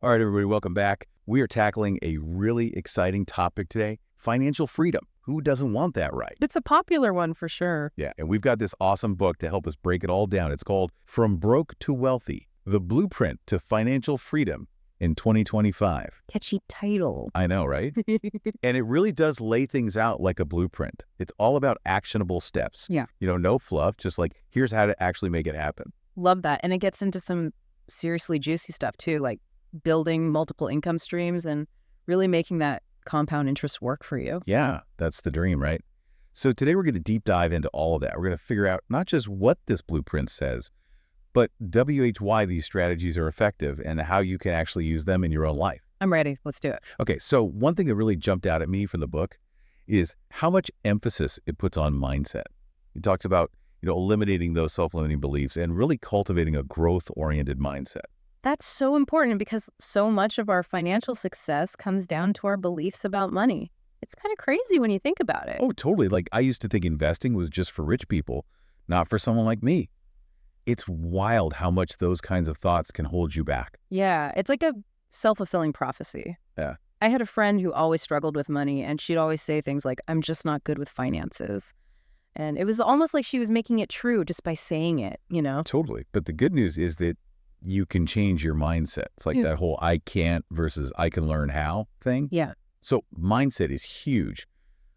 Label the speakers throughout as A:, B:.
A: All right, everybody, welcome back. We are tackling a really exciting topic today, financial freedom. Who doesn't want that, right?
B: It's a popular one for sure.
A: Yeah, and we've got this awesome book to help us break it all down. It's called From Broke to Wealthy, The Blueprint to Financial Freedom in 2025.
B: Catchy title.
A: I know, right? And it really does lay things out like a blueprint. It's all about actionable steps.
B: Yeah.
A: No fluff, just like here's how to actually make it happen.
B: Love that. And it gets into some seriously juicy stuff too, like building multiple income streams and really making that compound interest work for you.
A: Yeah, that's the dream, right? So today we're going to deep dive into all of that. We're going to figure out not just what this blueprint says, but why these strategies are effective and how you can actually use them in your own life.
B: I'm ready. Let's do it.
A: Okay, so one thing that really jumped out at me from the book is how much emphasis it puts on mindset. It talks about, eliminating those self-limiting beliefs and really cultivating a growth-oriented mindset.
B: That's so important because so much of our financial success comes down to our beliefs about money. It's kind of crazy when you think about it.
A: Oh, totally. Like I used to think investing was just for rich people, not for someone like me. It's wild how much those kinds of thoughts can hold you back.
B: Yeah, it's like a self-fulfilling prophecy.
A: Yeah.
B: I had a friend who always struggled with money, and she'd always say things like, I'm just not good with finances. And it was almost like she was making it true just by saying it,
A: Totally. But the good news is that you can change your mindset. It's like that whole I can't versus I can learn how thing.
B: Yeah.
A: So mindset is huge.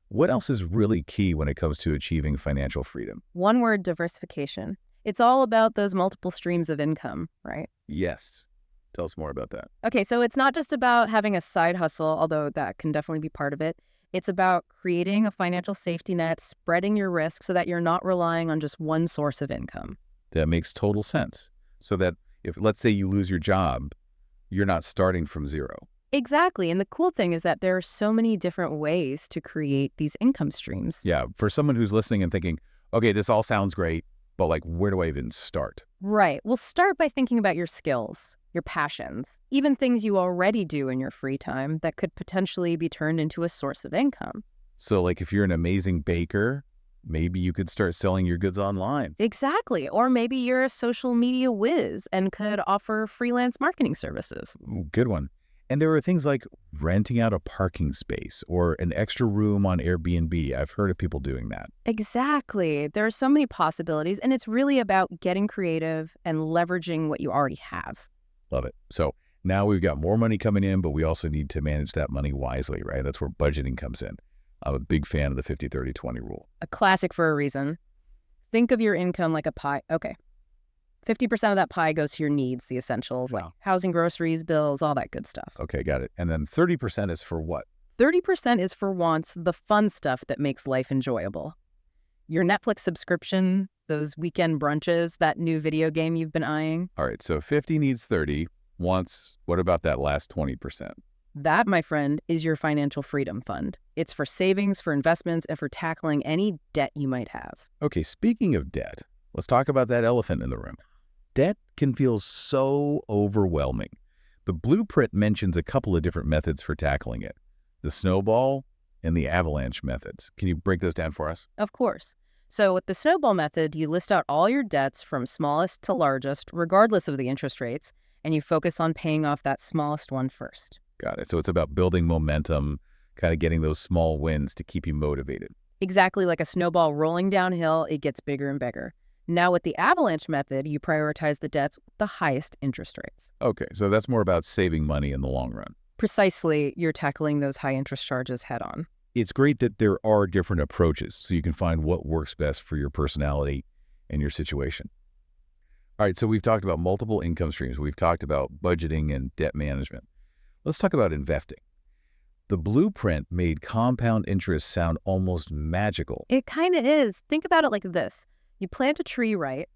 A: What else is really key when it comes to achieving financial freedom?
B: One word, diversification. It's all about those multiple streams of income, right?
A: Yes. Tell us more about that.
B: Okay, so it's not just about having a side hustle, although that can definitely be part of it. It's about creating a financial safety net, spreading your risk so that you're not relying on just one source of income.
A: That makes total sense. So that if, let's say you lose your job, you're not starting from zero.
B: Exactly. And the cool thing is that there are so many different ways to create these income streams.
A: Yeah. For someone who's listening and thinking, okay, this all sounds great, but like, where do I even start?
B: Right. Well, start by thinking about your skills, your passions, even things you already do in your free time that could potentially be turned into a source of income.
A: So like if you're an amazing baker, maybe you could start selling your goods online.
B: Exactly. Or maybe you're a social media whiz and could offer freelance marketing services.
A: Ooh, good one. And there are things like renting out a parking space or an extra room on Airbnb. I've heard of people doing that.
B: Exactly. There are so many possibilities, and it's really about getting creative and leveraging what you already have.
A: Love it. So now we've got more money coming in, but we also need to manage that money wisely, right? That's where budgeting comes in. I'm a big fan of the 50-30-20 rule.
B: A classic for a reason. Think of your income like a pie. Okay. 50% of that pie goes to your needs, the essentials, like housing, groceries, bills, all that good stuff.
A: Okay, got it. And then 30% is for what?
B: 30% is for wants, the fun stuff that makes life enjoyable. Your Netflix subscription, those weekend brunches, that new video game you've been eyeing.
A: All right, so 50 needs 30, wants, what about that last 20%?
B: That, my friend, is your financial freedom fund. It's for savings, for investments, and for tackling any debt you might have.
A: Okay, speaking of debt, let's talk about that elephant in the room. Debt can feel so overwhelming. The blueprint mentions a couple of different methods for tackling it, the snowball and the avalanche methods. Can you break those down for us?
B: Of course. So with the snowball method, you list out all your debts from smallest to largest, regardless of the interest rates, and you focus on paying off that smallest one first.
A: Got it. So it's about building momentum, kind of getting those small wins to keep you motivated.
B: Exactly like a snowball rolling downhill, it gets bigger and bigger. Now with the avalanche method, you prioritize the debts with the highest interest rates.
A: Okay, so that's more about saving money in the long run.
B: Precisely, you're tackling those high interest charges head on.
A: It's great that there are different approaches so you can find what works best for your personality and your situation. All right, so we've talked about multiple income streams. We've talked about budgeting and debt management. Let's talk about investing. The blueprint made compound interest sound almost magical.
B: It kind of is. Think about it like this. You plant a tree, right?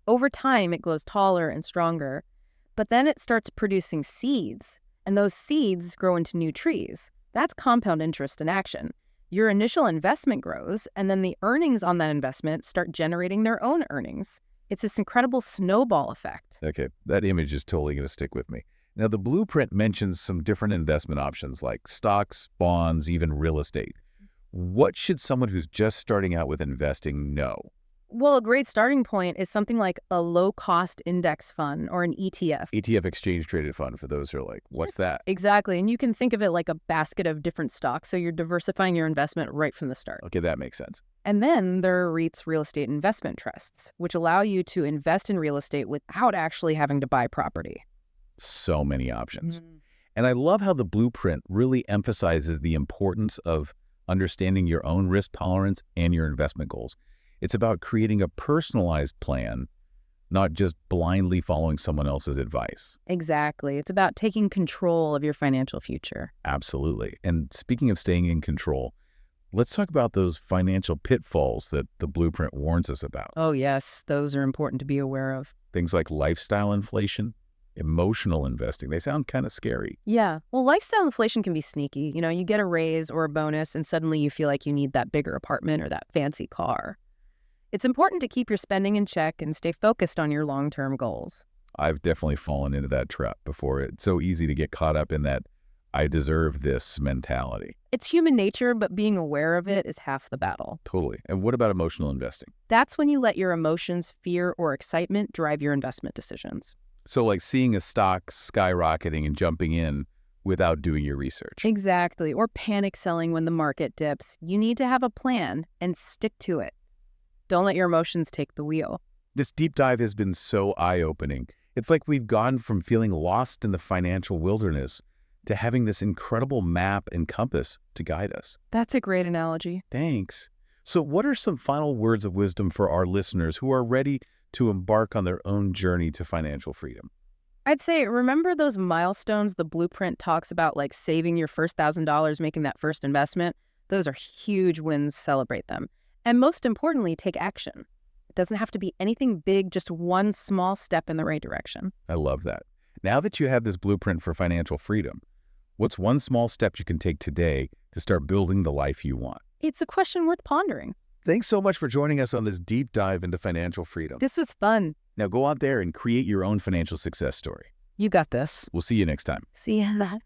B: Over time, it grows taller and stronger, but then it starts producing seeds, and those seeds grow into new trees. That's compound interest in action. Your initial investment grows, and then the earnings on that investment start generating their own earnings. It's this incredible snowball effect.
A: Okay, that image is totally going to stick with me. Now, the blueprint mentions some different investment options like stocks, bonds, even real estate. What should someone who's just starting out with investing know?
B: Well, a great starting point is something like a low-cost index fund or an ETF.
A: ETF, exchange traded fund, for those who are like, what's that?
B: Exactly. And you can think of it like a basket of different stocks. So you're diversifying your investment right from the start.
A: Okay, that makes sense.
B: And then there are REITs, real estate investment trusts, which allow you to invest in real estate without actually having to buy property.
A: So many options.
B: Mhm.
A: And I love how the blueprint really emphasizes the importance of understanding your own risk tolerance and your investment goals. It's about creating a personalized plan, not just blindly following someone else's advice.
B: Exactly. It's about taking control of your financial future.
A: Absolutely. And speaking of staying in control, let's talk about those financial pitfalls that the blueprint warns us about.
B: Oh, yes, those are important to be aware of.
A: Things like lifestyle inflation, emotional investing. They sound kind of scary.
B: Yeah. Well, lifestyle inflation can be sneaky. You get a raise or a bonus, and suddenly you feel like you need that bigger apartment or that fancy car. It's important to keep your spending in check and stay focused on your long-term goals.
A: I've definitely fallen into that trap before. It's so easy to get caught up in that I deserve this mentality.
B: It's human nature, but being aware of it is half the battle.
A: Totally. And what about emotional investing?
B: That's when you let your emotions, fear, or excitement drive your investment decisions.
A: So like seeing a stock skyrocketing and jumping in without doing your research.
B: Exactly. Or panic selling when the market dips. You need to have a plan and stick to it. Don't let your emotions take the wheel.
A: This deep dive has been so eye-opening. It's like we've gone from feeling lost in the financial wilderness to having this incredible map and compass to guide us.
B: That's a great analogy.
A: Thanks. So what are some final words of wisdom for our listeners who are ready to embark on their own journey to financial freedom?
B: I'd say remember those milestones the blueprint talks about, like saving your first $1,000, making that first investment? Those are huge wins. Celebrate them. And most importantly, take action. It doesn't have to be anything big, just one small step in the right direction.
A: I love that. Now that you have this blueprint for financial freedom, what's one small step you can take today to start building the life you want?
B: It's a question worth pondering.
A: Thanks so much for joining us on this deep dive into financial freedom.
B: This was fun.
A: Now go out there and create your own financial success story.
B: You got this.
A: We'll see you next time.
B: See ya.